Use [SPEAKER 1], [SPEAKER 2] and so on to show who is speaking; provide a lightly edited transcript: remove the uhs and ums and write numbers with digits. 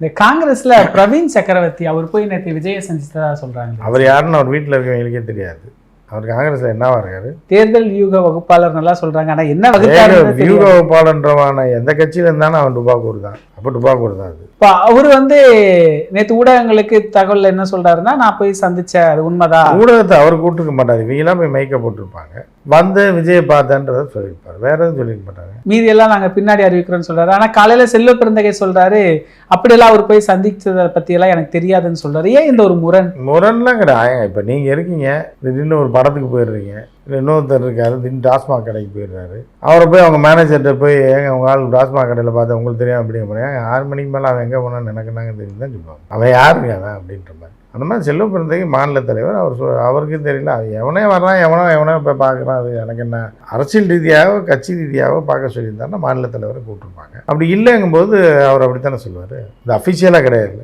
[SPEAKER 1] இந்த காங்கிரஸ்ல பிரவீன் சக்கரவர்த்தி அவர் போய் நேற்று விஜயை சந்திச்சதா சொல்றாங்க.
[SPEAKER 2] அவர் யாருன்னு அவர் வீட்டில் இருக்கவங்களுக்கே தெரியாது. அவர் காங்கிரஸ்ல என்னவா இருக்காரு?
[SPEAKER 1] தேர்தல் வியூக வகுப்பாளர் நல்லா சொல்றாங்க. ஆனா என்ன
[SPEAKER 2] வியூக வகுப்பாளன்றவான எந்த கட்சியில இருந்தாலும் அவன் டுபாக்கூர் தான். அப்போ டுபாக்கூர் தான் அது.
[SPEAKER 1] இப்போ அவரு நேற்று ஊடகங்களுக்கு தகவல் என்ன சொல்றாருன்னா, நான் போய் சந்திச்சேன், அது உண்மைதான்.
[SPEAKER 2] ஊடகத்தை அவர் கூப்பிட்டுருக்க மாட்டாரு, இவங்கெல்லாம் போய் மைக்க போட்டிருப்பாங்க, வந்து விஜயை பார்த்தன்றதை சொல்லியிருப்பாரு, வேற எதுவும் சொல்லியிருக்க மாட்டாங்க.
[SPEAKER 1] மீதி எல்லாம் நாங்க பின்னாடி அறிவிக்கிறோம்னு சொல்றாரு. ஆனா காலையில செல்வ பெருந்தகை சொல்றாரு, அப்படியெல்லாம் அவர் போய் சந்திச்சதை பத்தி எல்லாம் எனக்கு தெரியாதுன்னு சொல்றாரு. ஏன் இந்த ஒரு
[SPEAKER 2] முரண்லாம் கிடையாது. இப்போ நீங்க இருக்கீங்க, திடீர்னு ஒரு படத்துக்கு போயிடுறீங்க, இன்னொருத்தர் இருக்காரு, திடீர்னு டாஸ்மாக் கடைக்கு போயிடுறாரு, அவரை போய் அவங்க மேனேஜர்கிட்ட போய் ஏங்க உங்க ஆள் டாஸ்மாக் கடையில் பார்த்து உங்களுக்கு தெரியும் அப்படிங்க போறேன், 6 மணிக்கு மேலே அவன் எங்கே போனான்னு எனக்கு நாங்கள் தெரியும் தான் சொல்லுவாங்க. அவன் யாருங்க அவன் அப்படின்ற மாதிரி. அந்த மாதிரி செல்வ பெருந்தகை மாநில தலைவர், அவருக்கு தெரியல, அது எவனே வர்றான் எவனோ இப்போ பார்க்குறான், அது எனக்கு என்ன, அரசியல் ரீதியாக கட்சி ரீதியாக பார்க்க சொல்லியிருந்தாருன்னா மாநில தலைவரை கூப்பிட்டுருப்பாங்க. அப்படி இல்லைங்கும்போது அவர் அப்படித்தானே சொல்லுவார். இது அஃபிஷியலாக கிடையாது.